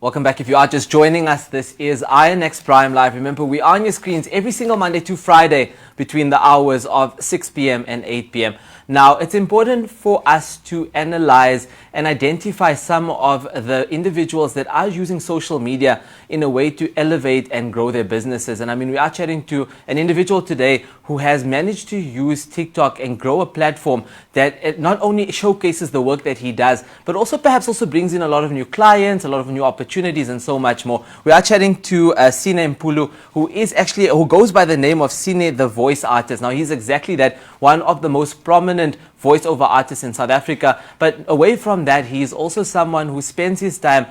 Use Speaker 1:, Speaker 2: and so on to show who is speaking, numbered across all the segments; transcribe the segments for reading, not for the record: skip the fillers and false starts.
Speaker 1: Welcome back. If you are just joining us, this is INX Prime Live. Remember, we are on your screens every single Monday to Friday between the hours of 6 p.m. and 8 p.m. Now, it's important for us to analyze and identify some of the individuals that are using social media in a way to elevate and grow their businesses. And I mean, we are chatting to an individual today who has managed to use TikTok and grow a platform that it not only showcases the work that he does, but also perhaps also brings in a lot of new clients, a lot of new opportunities, and so much more. We are chatting to Sine Mpulu, who goes by the name of Sine the Voice Artist. Now, he's exactly that, one of the most prominent voiceover artists in South Africa. But away from that, he's also someone who spends his time,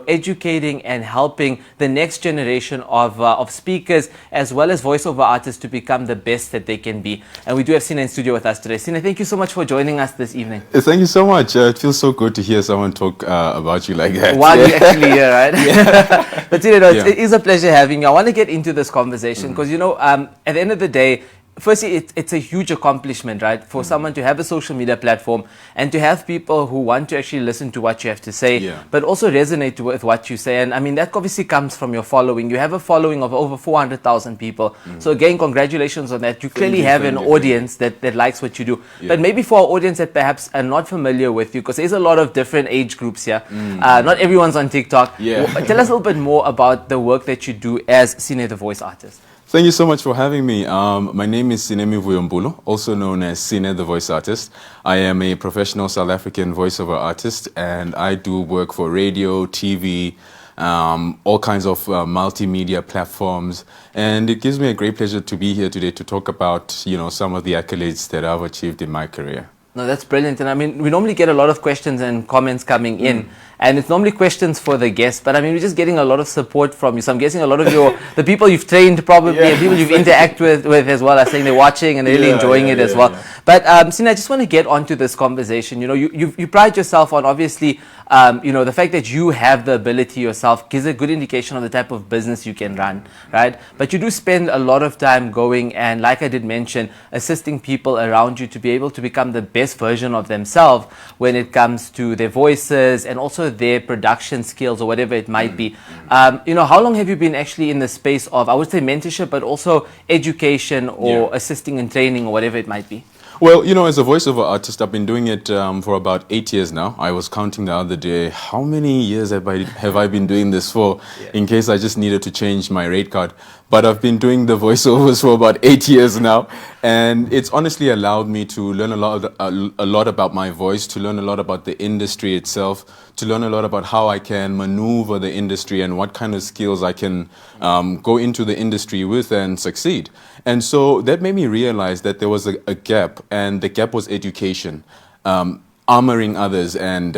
Speaker 1: educating and helping the next generation of speakers as well as voiceover artists to become the best that they can be. And we do have Sine in studio with us today. Sine, thank you so much for joining us this evening.
Speaker 2: Thank you so much. It feels so good to hear someone talk about you like that.
Speaker 1: While you're actually here, right? Yeah. But it is a pleasure having you. I want to get into this conversation because, at the end of the day, firstly, it's a huge accomplishment, right? For someone to have a social media platform and to have people who want to actually listen to what you have to say, but also resonate with what you say. And I mean, that obviously comes from your following. You have a following of over 400,000 people. So again, congratulations on that. You clearly have an audience that likes what you do. But maybe for our audience that perhaps are not familiar with you, because there's a lot of different age groups here. Not everyone's on TikTok. Tell us a little bit more about the work that you do as Sine the Voice Artist.
Speaker 2: Thank you so much for having me. My name is Sine Mpulu, also known as Sine the Voice Artist. I am a professional South African voiceover artist, and I do work for radio, TV, all kinds of multimedia platforms. And it gives me a great pleasure to be here today to talk about, some of the accolades that I've achieved in my career.
Speaker 1: No, that's brilliant. And I mean, we normally get a lot of questions and comments coming in. And it's normally questions for the guests, but I mean, we're just getting a lot of support from you. So I'm guessing a lot of the people you've trained probably, and people you've interacted with as well are saying they're watching and they're really enjoying it as well. But Sine, I just want to get onto this conversation. You pride yourself on, obviously, the fact that you have the ability yourself gives a good indication of the type of business you can run, right? But you do spend a lot of time going and, like I did mention, assisting people around you to be able to become the best version of themselves when it comes to their voices and also their production skills or whatever it might be. How long have you been actually in the space of, I would say, mentorship, but also education or assisting and training or whatever it might be?
Speaker 2: Well, as a voiceover artist, I've been doing it for about 8 years now. I was counting the other day, how many years have I been doing this for, in case I just needed to change my rate card. But I've been doing the voiceovers for about 8 years now, and it's honestly allowed me to learn a lot about my voice, to learn a lot about the industry itself, to learn a lot about how I can maneuver the industry and what kind of skills I can go into the industry with and succeed. And so that made me realize that there was a gap, and the gap was education. Armoring others and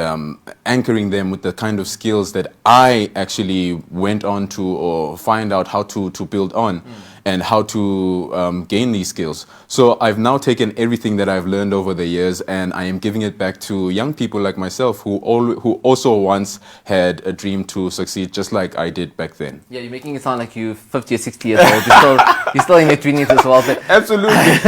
Speaker 2: anchoring them with the kind of skills that I actually went on to or find out how to build on and how to gain these skills. So I've now taken everything that I've learned over the years and I am giving it back to young people like myself who also once had a dream to succeed just like I did back then.
Speaker 1: Yeah, you're making it sound like you're 50 or 60 years old. You're still in your 20s as well. But
Speaker 2: absolutely.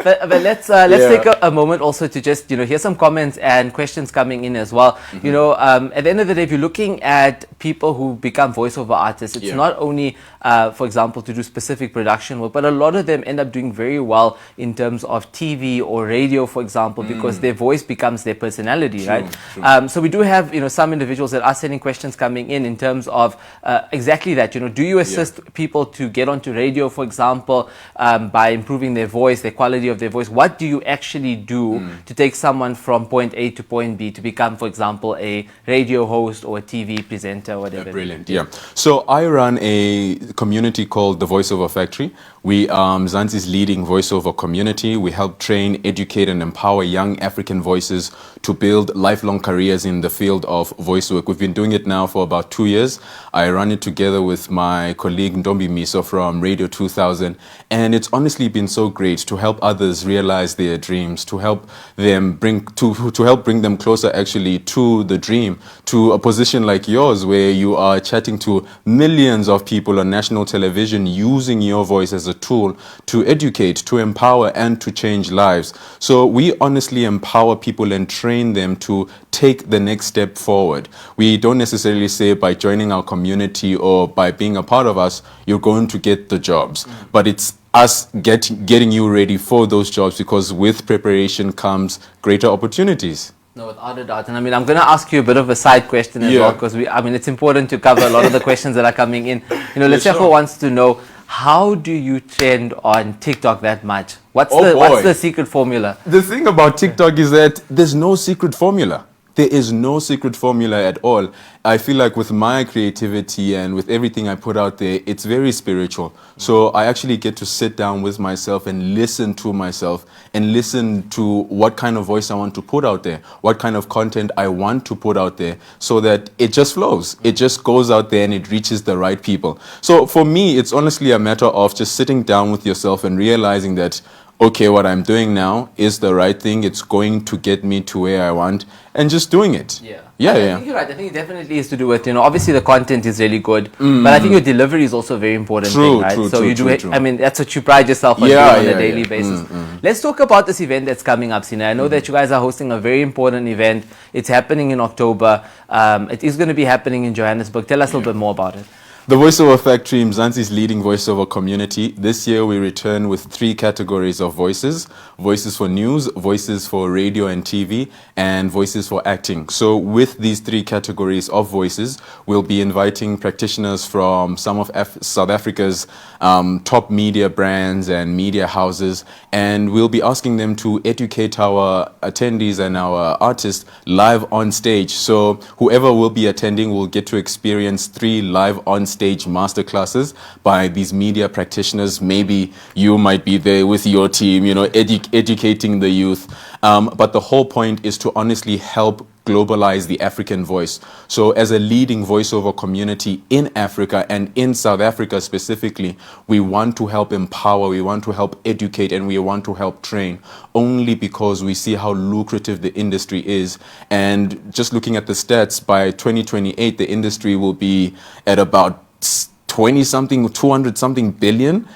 Speaker 1: but let's take a moment also to just hear some comments and questions coming in as well. At the end of the day, if you're looking at people who become voiceover artists, it's not only for example to do specific production work, but a lot of them end up doing very well in terms of TV or radio, for example, because their voice becomes their personality, right? True. So we do have some individuals that are sending questions coming in terms of exactly that. Do you assist people to get onto radio, for example, by improving their voice, their quality of their voice? What do you actually do to take someone from point A to point B to become, for example, a radio host or a TV presenter or whatever?
Speaker 2: Brilliant. So I run a community called the Voiceover Factory. We are Mzansi's leading voiceover community. We help train, educate, and empower young African voices to build lifelong careers in the field of voice work. We've been doing it now for about 2 years. I run it together with my colleague Ndombi Miso from Radio 2000, and it's honestly been so great to help others realize their dreams, to help them bring them closer actually to the dream, to a position like yours where you are chatting to millions of people on national television using your voice as a a tool to educate, to empower, and to change lives. So we honestly empower people and train them to take the next step forward. We don't necessarily say by joining our community or by being a part of us, you're going to get the jobs. But it's us getting you ready for those jobs, because with preparation comes greater opportunities.
Speaker 1: No, without a doubt. And I mean, I'm going to ask you a bit of a side question as well, because it's important to cover a lot of the questions that are coming in. Lesefo wants to know, how do you trend on TikTok that much? What's the secret formula?
Speaker 2: The thing about TikTok is that there's no secret formula. There is no secret formula at all. I feel like with my creativity and with everything I put out there, it's very spiritual. So I actually get to sit down with myself and listen to myself and listen to what kind of voice I want to put out there, what kind of content I want to put out there, so that it just flows. It just goes out there and it reaches the right people. So for me, it's honestly a matter of just sitting down with yourself and realizing that, okay, what I'm doing now is the right thing. It's going to get me to where I want, and just doing it.
Speaker 1: I think you're right. I think it definitely is to do with, obviously the content is really good, but I think your delivery is also a very important thing, right? True. I mean, that's what you pride yourself on doing on a daily basis. Let's talk about this event that's coming up, Sina. I know that you guys are hosting a very important event. It's happening in October. It is going to be happening in Johannesburg. Tell us a little bit more about it.
Speaker 2: The Voiceover Factory, Mzansi's leading voiceover community. This year we return with 3 categories of voices. Voices for news, voices for radio and TV, and voices for acting. So with these 3 categories of voices, we'll be inviting practitioners from some of South Africa's top media brands and media houses, and we'll be asking them to educate our attendees and our artists live on stage. So whoever will be attending will get to experience 3 live on stage masterclasses by these media practitioners. Maybe you might be there with your team, educating the youth. But the whole point is to honestly help globalize the African voice. So as a leading voiceover community in Africa and in South Africa specifically, we want to help empower, we want to help educate, and we want to help train, only because we see how lucrative the industry is. And just looking at the stats, by 2028, the industry will be at about 200-something billion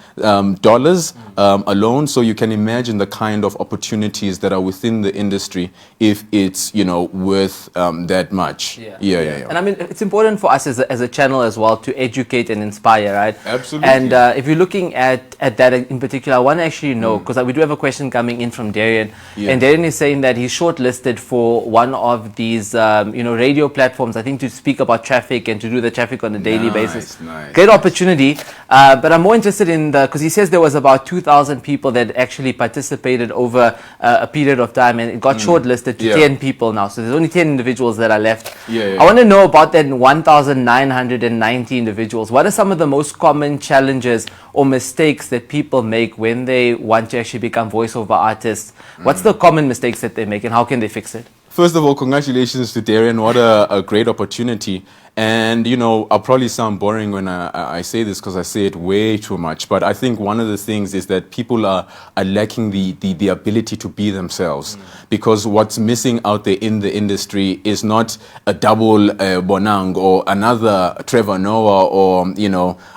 Speaker 2: dollars alone. So you can imagine the kind of opportunities that are within the industry if it's, worth that much.
Speaker 1: And I mean, it's important for us as a channel as well to educate and inspire, right?
Speaker 2: Absolutely.
Speaker 1: And if you're looking at that in particular, I want to actually know, because we do have a question coming in from Darian. And Darian is saying that he's shortlisted for one of these, radio platforms, I think, to speak about traffic and to do the traffic on a daily basis.
Speaker 2: Nice.
Speaker 1: Great opportunity. But I'm more interested in because he says there was about 2,000 people that actually participated over a period of time, and it got shortlisted to 10 people now. So there's only 10 individuals that are left. I want to know about that 1,990 individuals. What are some of the most common challenges or mistakes that people make when they want to actually become voiceover artists? What's the common mistakes that they make, and how can they fix it?
Speaker 2: First of all, congratulations to Darian. What a great opportunity. And, I'll probably sound boring when I say this, because I say it way too much. But I think one of the things is that people are lacking the ability to be themselves. Because what's missing out there in the industry is not a double Bonang or another Trevor Noah or,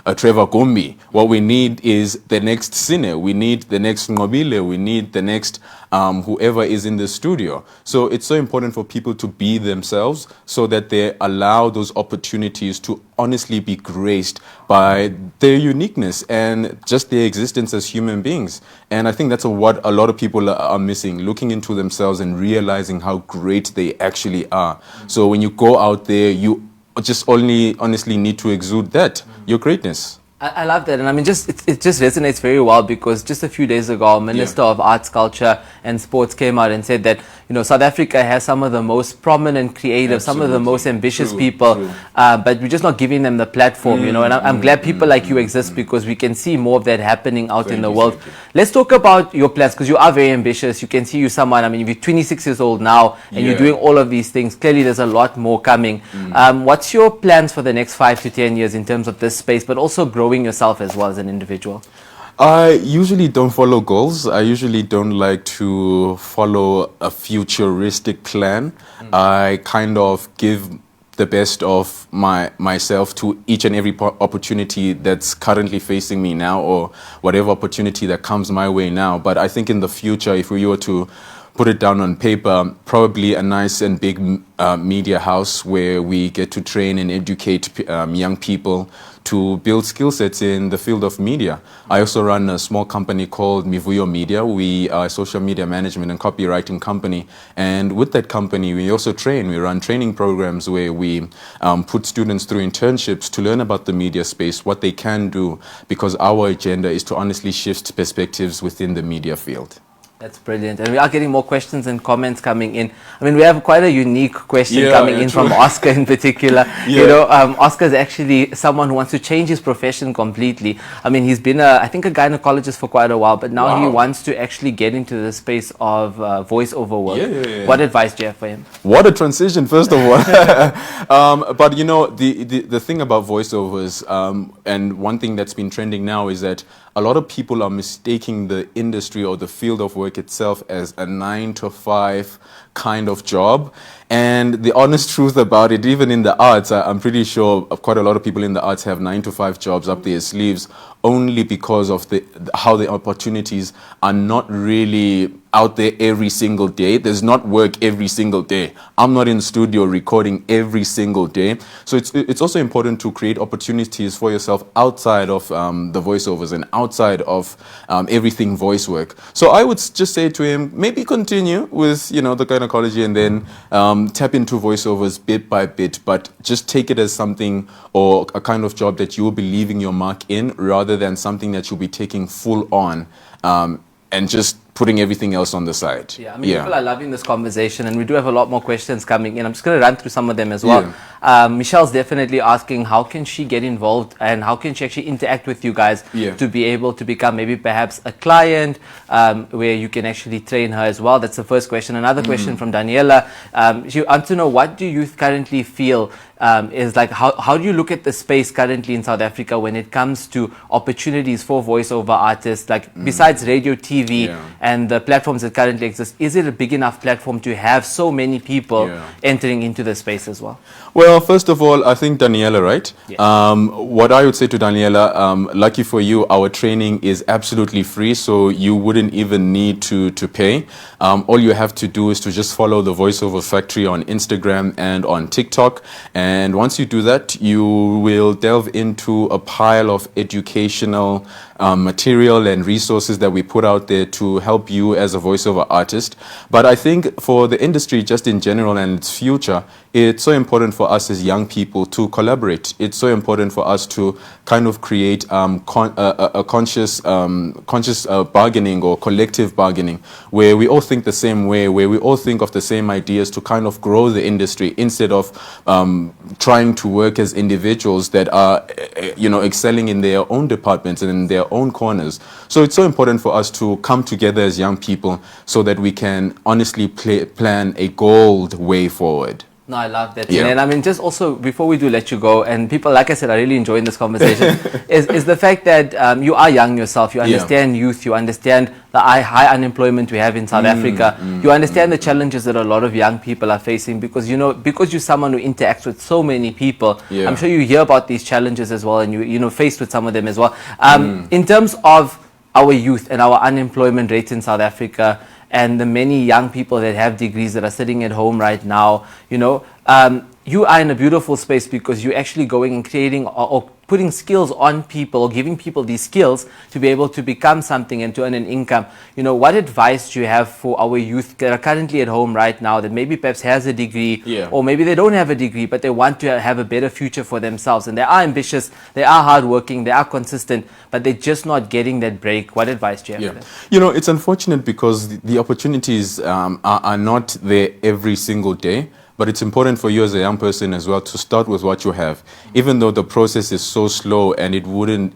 Speaker 2: a Trevor Gumbi. What we need is the next Sine. We need the next Ngobile. We need the next whoever is in the studio. So it's so important for people to be themselves, so that they allow those opportunities to honestly be graced by their uniqueness and just their existence as human beings. And I think that's what a lot of people are missing, looking into themselves and realizing how great they actually are. So when you go out there, you just only honestly need to exude that, your greatness.
Speaker 1: I love that, and I mean, it just resonates very well, because just a few days ago, our Minister of Arts, Culture and Sports came out and said that, South Africa has some of the most prominent, creative, some of the most ambitious people, but we're just not giving them the platform, and I'm glad people like you exist, because we can see more of that happening out in the world. Let's talk about your plans, because you are very ambitious. You can see you're someone, I mean, you're 26 years old now, and you're doing all of these things. Clearly, there's a lot more coming. What's your plans for the next 5 to 10 years in terms of this space, but also growing yourself as well as an individual?
Speaker 2: I usually don't follow goals. I usually don't like to follow a futuristic plan. I kind of give the best of myself to each and every opportunity that's currently facing me now, or whatever opportunity that comes my way now. But I think in the future, if we were to put it down on paper, probably a nice and big media house where we get to train and educate young people to build skill sets in the field of media. I also run a small company called Mivuyo Media. We are a social media management and copywriting company. And with that company, we also train. We run training programs where we put students through internships to learn about the media space, what they can do, because our agenda is to honestly shift perspectives within the media field.
Speaker 1: That's brilliant. And we are getting more questions and comments coming in. I mean, we have quite a unique question coming in from Oscar in particular. You know, Oscar is actually someone who wants to change his profession completely. I mean, he's been, I think, a gynecologist for quite a while, but now he wants to actually get into the space of voiceover work. What advice do you have for him?
Speaker 2: What a transition, first of all. But, you know, the thing about voiceovers, and one thing that's been trending now is that a lot of people are mistaking the industry or the field of work itself as a 9-to-5 kind of job. And the honest truth about it, even in the arts, I'm pretty sure quite a lot of people in the arts have 9-to-5 jobs up their sleeves, only because of how the opportunities are not really out there every single day. There's not work every single day. I'm not in studio recording every single day. So it's also important to create opportunities for yourself outside of the voiceovers and outside of everything voice work. So I would just say to him, maybe continue with, you know, the gynecology and then tap into voiceovers bit by bit, but just take it as something or a kind of job that you will be leaving your mark in, rather than something that you'll be taking full on and just putting everything else on the side.
Speaker 1: Yeah, I mean, people are loving this conversation, and we do have a lot more questions coming in. I'm just going to run through some of them as well. Michelle's definitely asking, how can she get involved and how can she actually interact with you guys to be able to become maybe perhaps a client where you can actually train her as well? That's the first question. Another question from Daniela. She wants to know, what do you currently feel is like, how do you look at the space currently in South Africa when it comes to opportunities for voiceover artists, like besides radio, TV, and the platforms that currently exist? Is it a big enough platform to have so many people entering into the space as well?
Speaker 2: Well, first of all, I think Daniela, right? What I would say to Daniela, lucky for you, our training is absolutely free, so you wouldn't even need to pay. All you have to do is to just follow the Voiceover Factory on Instagram and on TikTok. And once you do that, you will delve into a pile of educational material and resources that we put out there to help you as a voiceover artist. But I think for the industry just in general and its future, it's so important for us as young people to collaborate. It's so important for us to kind of create a conscious bargaining or collective bargaining, where we all think the same way, where we all think of the same ideas to kind of grow the industry, instead of trying to work as individuals that are, you know, excelling in their own departments and in their own corners. So it's so important for us to come together as young people so that we can honestly plan a gold way forward.
Speaker 1: No, I love that. And I mean, just also before we do let you go, and people, like I said, are really enjoying this conversation, is the fact that you are young yourself, you understand youth, you understand the high unemployment we have in South Africa, you understand the challenges that a lot of young people are facing, because, you know, because you're someone who interacts with so many people, I'm sure you hear about these challenges as well, and you know, faced with some of them as well. In terms of our youth and our unemployment rates in South Africa, and the many young people that have degrees that are sitting at home right now, you know, you are in a beautiful space because you're actually going and creating or putting skills on people, or giving people these skills to be able to become something and to earn an income. You know, what advice do you have for our youth that are currently at home right now, that maybe perhaps has a degree, or maybe they don't have a degree, but they want to have a better future for themselves, and they are ambitious, they are hardworking, they are consistent, but they're just not getting that break? What advice do you have for them?
Speaker 2: You know, it's unfortunate because the opportunities are not there every single day. But it's important for you as a young person as well to start with what you have, even though the process is so slow, and it wouldn't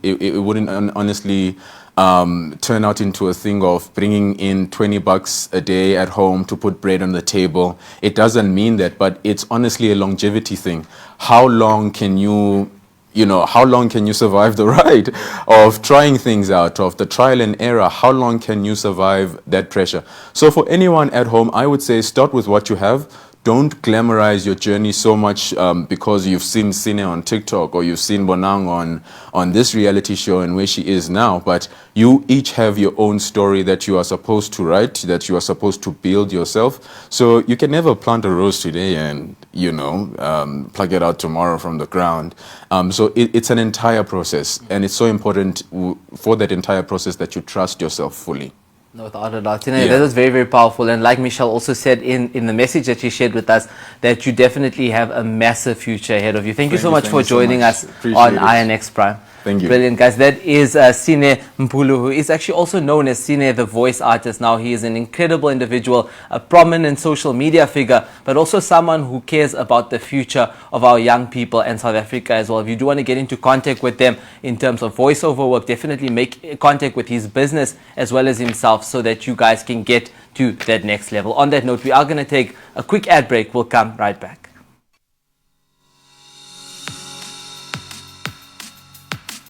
Speaker 2: honestly turn out into a thing of bringing in $20 a day at home to put bread on the table. It doesn't mean that, but it's honestly a longevity thing. How long can you survive the ride of trying things out, of the trial and error? How long can you survive that pressure? So for anyone at home, I would say start with what you have. don't glamorize your journey so much because you've seen Sine on TikTok or you've seen Bonang on this reality show and where she is now. But you each have your own story that you are supposed to write, that you are supposed to build yourself. So you can never plant a rose today and, you know, pluck it out tomorrow from the ground. So it's an entire process, and it's so important for that entire process that you trust yourself fully.
Speaker 1: No, without a doubt. That was very, very powerful. And like Michelle also said in the message that she shared with us, that you definitely have a massive future ahead of you. Thank you so much for joining us on INX Prime.
Speaker 2: Thank you.
Speaker 1: Brilliant, guys. That is Sine Mpulu, who is actually also known as Sine the Voice Artist. Now, he is an incredible individual, a prominent social media figure, but also someone who cares about the future of our young people and South Africa as well. If you do want to get into contact with them in terms of voiceover work, definitely make contact with his business as well as himself so that you guys can get to that next level. On that note, we are going to take a quick ad break. We'll come right back.